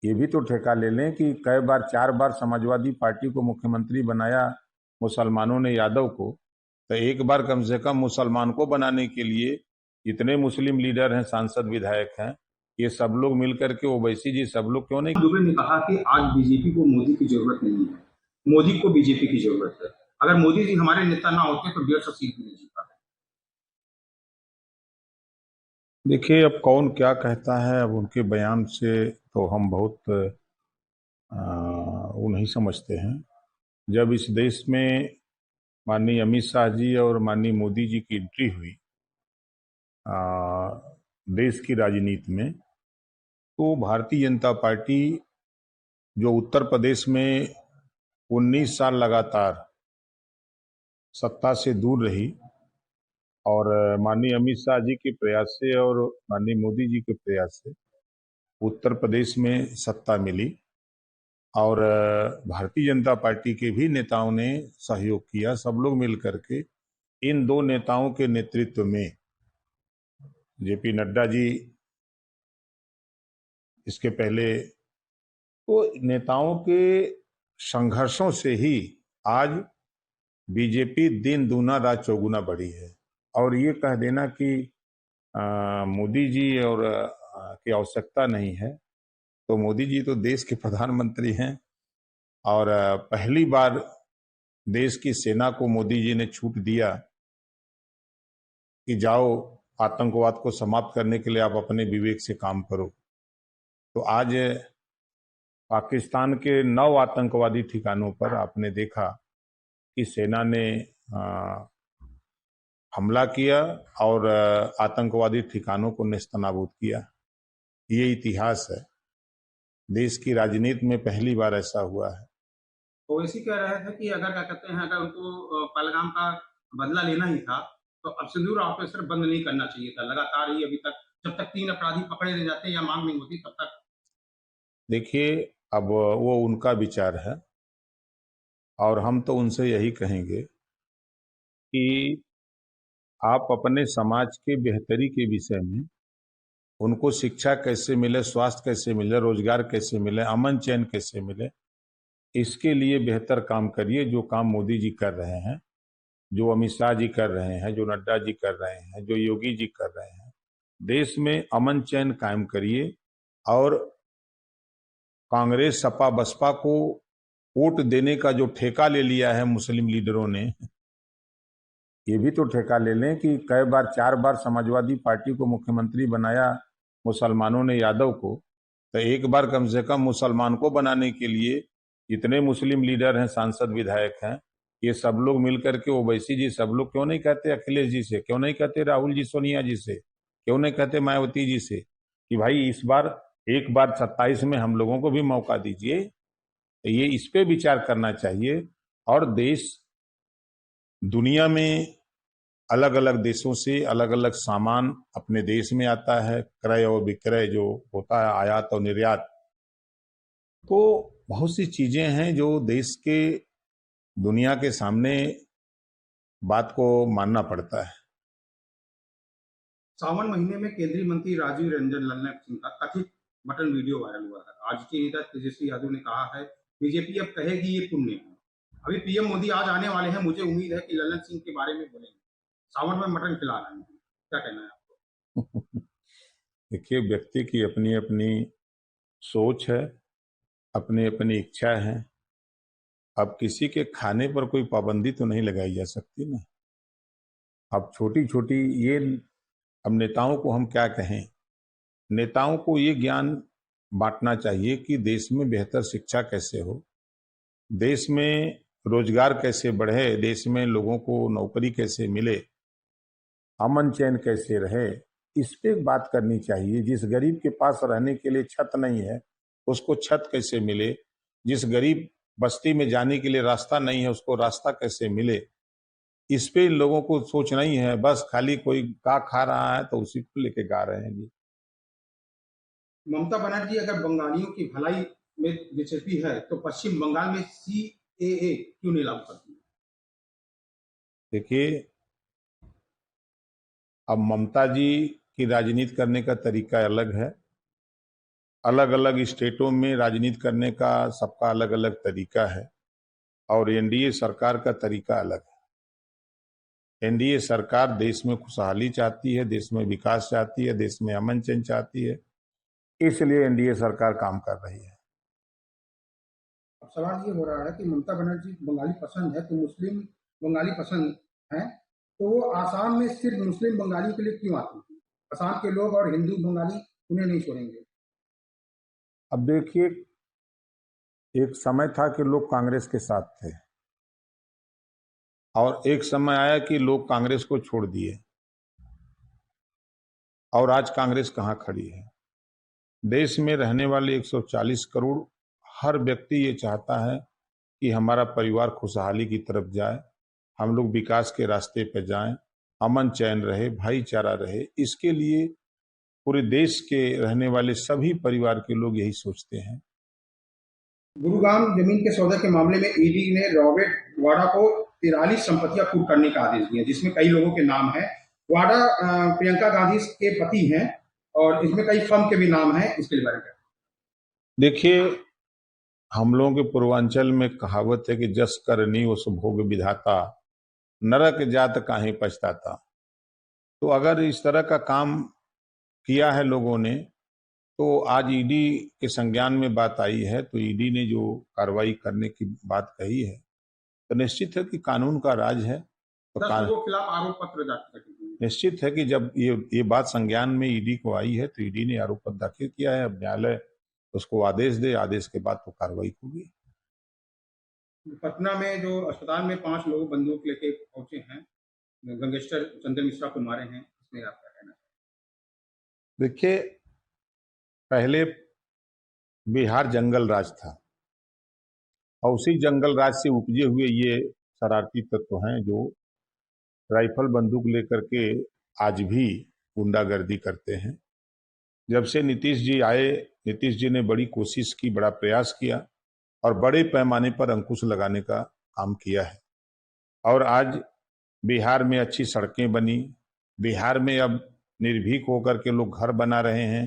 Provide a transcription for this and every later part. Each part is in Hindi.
ये भी तो ठेका ले लें कि कई बार 4 बार समाजवादी पार्टी को मुख्यमंत्री बनाया मुसलमानों ने, यादव को। तो एक बार कम से कम मुसलमान को बनाने के लिए इतने मुस्लिम लीडर हैं, सांसद विधायक हैं, ये सब लोग मिलकर के, ओवैसी जी सब लोग क्यों नहीं। दुबे ने कहा कि आज बीजेपी को मोदी की जरूरत नहीं है, मोदी को बीजेपी की जरूरत है। अगर मोदी जी हमारे नेता ना होते तो 150 सीट भी नहीं जीता। देखिए, अब कौन क्या कहता है, अब उनके बयान से तो हम बहुत वो नहीं समझते हैं। जब इस देश में माननीय अमित शाह जी और माननीय मोदी जी की एंट्री हुई देश की राजनीति में, तो भारतीय जनता पार्टी जो उत्तर प्रदेश में 19 साल लगातार सत्ता से दूर रही, और माननीय अमित शाह जी के प्रयास से और माननीय मोदी जी के प्रयास से उत्तर प्रदेश में सत्ता मिली, और भारतीय जनता पार्टी के भी नेताओं ने सहयोग किया, सब लोग मिलकर के। इन दो नेताओं के नेतृत्व में जेपी नड्डा जी, इसके पहले, तो नेताओं के संघर्षों से ही आज बीजेपी दिन दूना रात चौगुना बढ़ी है। और ये कह देना कि मोदी जी और की आवश्यकता नहीं है, तो मोदी जी तो देश के प्रधानमंत्री हैं, और पहली बार देश की सेना को मोदी जी ने छूट दिया कि जाओ आतंकवाद को समाप्त करने के लिए आप अपने विवेक से काम करो। तो आज पाकिस्तान के 9 आतंकवादी ठिकानों पर आपने देखा कि सेना ने हमला किया और आतंकवादी ठिकानों को नेस्तनाबूद किया। ये इतिहास है, देश की राजनीति में पहली बार ऐसा हुआ है। ओवैसी कह रहे थे कि अगर क्या कहते हैं, अगर उनको पहलगाम का बदला लेना ही था तो अब सिंदूर ऑपरेशन बंद नहीं करना चाहिए था। लगातार ही अभी तक जब तक 3 अपराधी पकड़े नहीं जाते या मांग नहीं होती तब तक। देखिए, अब वो उनका विचार है, और हम तो उनसे यही कहेंगे कि आप अपने समाज के बेहतरी के विषय में, उनको शिक्षा कैसे मिले, स्वास्थ्य कैसे मिले, रोजगार कैसे मिले, अमन चैन कैसे मिले, इसके लिए बेहतर काम करिए। जो काम मोदी जी कर रहे हैं, जो अमित शाह जी कर रहे हैं, जो नड्डा जी कर रहे हैं, जो योगी जी कर रहे हैं, देश में अमन चैन कायम करिए। और कांग्रेस सपा बसपा को वोट देने का जो ठेका ले लिया है मुस्लिम लीडरों ने, ये भी तो ठेका ले लें कि कई बार 4 बार समाजवादी पार्टी को मुख्यमंत्री बनाया मुसलमानों ने, यादव को। तो एक बार कम से कम मुसलमान को बनाने के लिए इतने मुस्लिम लीडर हैं, सांसद विधायक हैं, ये सब लोग मिलकर के, ओवैसी जी सब लोग क्यों नहीं कहते अखिलेश जी से, क्यों नहीं कहते राहुल जी सोनिया जी से, क्यों नहीं कहते मायावती जी से कि भाई इस बार, एक बार 27 में हम लोगों को भी मौका दीजिए। तो ये इस पे विचार करना चाहिए। और देश, दुनिया में अलग अलग देशों से अलग अलग सामान अपने देश में आता है, क्रय और विक्रय जो होता है, आयात और निर्यात। तो बहुत सी चीजें हैं जो देश के, दुनिया के सामने बात को मानना पड़ता है। सावन महीने में केंद्रीय मंत्री राजीव रंजन लल्लभ सिंह का कथित मटन वीडियो वायरल हुआ है। आज के नेता तेजस्वी यादव ने कहा है बीजेपी अब कहेगी ये पुण्य है। अभी पीएम मोदी आज आने वाले हैं, मुझे उम्मीद है कि लल्लन सिंह के बारे में बोलेंगे। सावन में मटन खिला रहे हैं, क्या कहना है आपको? देखिए, व्यक्ति की अपनी अपनी सोच है, अपनी अपनी इच्छा है। अब किसी के खाने पर कोई पाबंदी तो नहीं लगाई जा सकती ना। अब छोटी छोटी ये, अब नेताओं को हम क्या कहें, नेताओं को ये ज्ञान बांटना चाहिए कि देश में बेहतर शिक्षा कैसे हो, देश में रोजगार कैसे बढ़े, देश में लोगों को नौकरी कैसे मिले, अमन चैन कैसे रहे, इस पे बात करनी चाहिए। जिस गरीब के पास रहने के लिए छत नहीं है, उसको छत कैसे मिले, जिस गरीब बस्ती में जाने के लिए रास्ता नहीं है, उसको रास्ता कैसे मिले, इस पे इन लोगों को सोच नहीं है। बस खाली कोई गा खा रहा है तो उसी को लेके गा रहे हैं जी। ममता बनर्जी अगर बंगालियों की भलाई में दिलचस्पी है तो पश्चिम बंगाल में सीएए क्यों नहीं लागू करती है? देखिए, अब ममता जी की राजनीति करने का तरीका अलग है, अलग अलग स्टेटों में राजनीति करने का सबका अलग अलग तरीका है और एनडीए सरकार का तरीका अलग है। एनडीए सरकार देश में खुशहाली चाहती है, देश में विकास चाहती है, देश में अमन चैन चाहती है, इसलिए एनडीए सरकार काम कर रही है। अब सवाल ये हो रहा है कि ममता बनर्जी बंगाली पसंद है तो मुस्लिम बंगाली पसंद है, तो वो आसाम में सिर्फ मुस्लिम बंगाली के लिए क्यों आती थी? आसाम के लोग और हिंदू बंगाली उन्हें नहीं छोड़ेंगे। अब देखिए, एक समय था कि लोग कांग्रेस के साथ थे और एक समय आया कि लोग कांग्रेस को छोड़ दिए और आज कांग्रेस कहां खड़ी है। देश में रहने वाले 140 करोड़ हर व्यक्ति ये चाहता है कि हमारा परिवार खुशहाली की तरफ जाए, हम लोग विकास के रास्ते पर जाएं, अमन चैन रहे, भाईचारा रहे। इसके लिए पूरे देश के रहने वाले सभी परिवार के लोग यही सोचते हैं। गुरुग्राम जमीन के सौदे के मामले में ईडी ने रॉबर्ट वाड्रा को 43 संपत्तियां कुर्क करने का आदेश दिया, जिसमें कई लोगों के नाम है। वाड्रा प्रियंका गांधी के पति हैं और इसमें कई फर्म के भी नाम हैं। इसके बारे में देखिए, हम लोगों के पूर्वांचल में कहावत है कि जस करनी उस भोग विधाता, नरक जात काहे पछताता। तो अगर इस तरह का काम किया है लोगों ने, तो आज ईडी के संज्ञान में बात आई है, तो ईडी ने जो कार्रवाई करने की बात कही है, तो निश्चित है कि कानून का राज है। तो 10 लोगों के खिलाफ आरोप पत्र दाखिल किए। निश्चित है कि जब ये बात संज्ञान में ईडी को आई है, तो ईडी ने आरोप पत्र दाखिल किया है। अब न्यायालय उसको आदेश दे, आदेश के बाद तो कार्रवाई होगी। पटना में जो अस्पताल में 5 लोग बंदूक लेके पहुंचे हैं, गैंगस्टर चंदन मिश्रा को मारे हैं, इसमें आपका कहना है? देखिए, पहले बिहार जंगल राज था और उसी जंगल राज से उपजे हुए ये शरारती तत्व हैं जो राइफल बंदूक लेकर के आज भी गुंडागर्दी करते हैं। जब से नीतीश जी आए, नीतीश जी ने बड़ी कोशिश की, बड़ा प्रयास किया और बड़े पैमाने पर अंकुश लगाने का काम किया है। और आज बिहार में अच्छी सड़कें बनी, बिहार में अब निर्भीक होकर के लोग घर बना रहे हैं।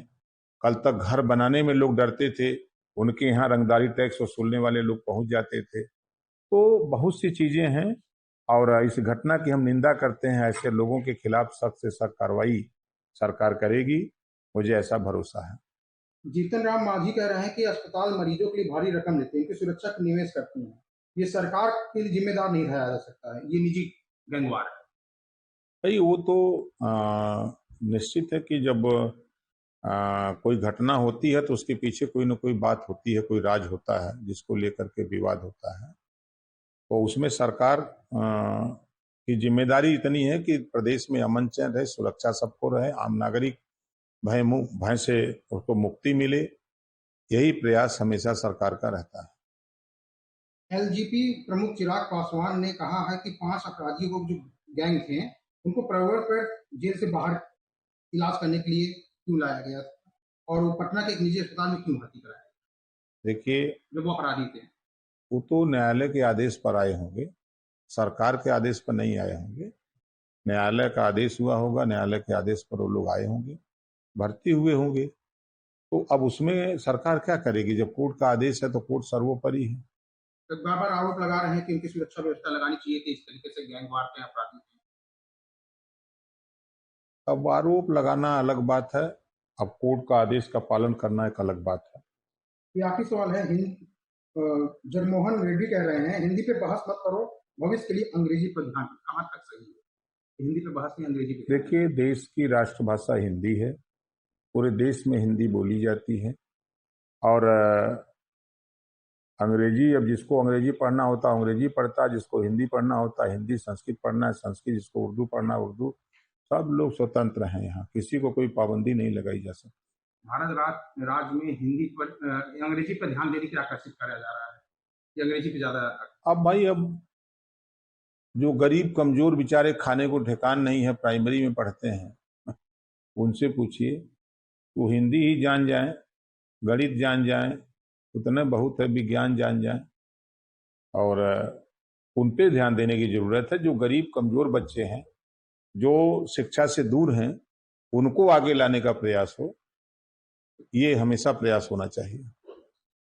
कल तक घर बनाने में लोग डरते थे, उनके यहाँ रंगदारी टैक्स वसूलने वाले लोग पहुंच जाते थे। तो बहुत सी चीजें हैं और इस घटना की हम निंदा करते हैं। ऐसे लोगों के खिलाफ सख्त से सख्त कार्रवाई सरकार करेगी, मुझे ऐसा भरोसा है। जीतन राम मांझी कह रहे हैं कि अस्पताल मरीजों के लिए भारी रकम देते हैं, इनकी सुरक्षा का निवेश करते हैं, ये सरकार के लिए जिम्मेदार नहीं ठहराया जा सकता है, ये निजी गैंगवार है। भाई वो तो निश्चित है कि जब कोई घटना होती है तो उसके पीछे कोई ना कोई बात होती है, कोई राज होता है जिसको लेकर के विवाद होता है। तो उसमें सरकार की जिम्मेदारी इतनी है कि प्रदेश में अमन चैन रहे, सुरक्षा सबको रहे, आम नागरिक भय से उसको मुक्ति मिले, यही प्रयास हमेशा सरकार का रहता है। एलजीपी प्रमुख चिराग पासवान ने कहा है कि 5 अपराधियों को जो गैंग थे उनको प्रवर्तन पर जेल से बाहर इलाज करने के लिए क्यों लाया गया और वो पटना के एक निजी अस्पताल में क्यों भर्ती कराया? देखिए, जब वो अपराधी थे, वो तो न्यायालय के आदेश पर आए होंगे, सरकार के आदेश पर नहीं आए होंगे। न्यायालय का आदेश हुआ होगा, न्यायालय के आदेश पर वो लोग आए होंगे, भर्ती हुए होंगे। तो अब उसमें सरकार क्या करेगी? जब कोर्ट का आदेश है तो कोर्ट सर्वोपरि है। तो बार बार आरोप लगा रहे हैं कि उनकी सुरक्षा व्यवस्था लगानी चाहिए थी, इस तरीके से गैंगवार थे, अपराधी थे। अब आरोप लगाना अलग बात है, अब कोर्ट का आदेश का पालन करना एक अलग बात है। ये आखिरी सवाल है। जगमोहन रेड्डी कह रहे हैं हिंदी पे बहस मत करो, भविष्य के लिए अंग्रेजी पर ध्यान। कहाँ तक सही है? हिंदी पे बहस नहीं, अंग्रेजी पे। देखिए, देश की राष्ट्रभाषा हिंदी है, पूरे देश में हिंदी बोली जाती है और अंग्रेजी, अब जिसको अंग्रेजी पढ़ना होता है अंग्रेजी पढ़ता है, जिसको हिंदी पढ़ना होता है हिंदी, संस्कृत पढ़ना है संस्कृत, जिसको उर्दू पढ़ना है उर्दू। सब लोग स्वतंत्र हैं, यहाँ किसी को कोई पाबंदी नहीं लगाई जा सकती। भारत राज्य में हिंदी पर अंग्रेजी पर ध्यान देने के लिए आकर्षित कराया जा रहा है, ये अंग्रेजी पे ज्यादा। अब भाई, अब जो गरीब कमजोर बेचारे खाने को ठिकान नहीं है, प्राइमरी में पढ़ते हैं, उनसे पूछिए, वो हिंदी ही जान जाए, गणित जान जाए, उतना बहुत है, विज्ञान जान जाए, और उन पे ध्यान देने की जरूरत है। जो गरीब कमजोर बच्चे हैं, जो शिक्षा से दूर हैं, उनको आगे लाने का प्रयास हो। ये हमेशा प्रयास होना चाहिए।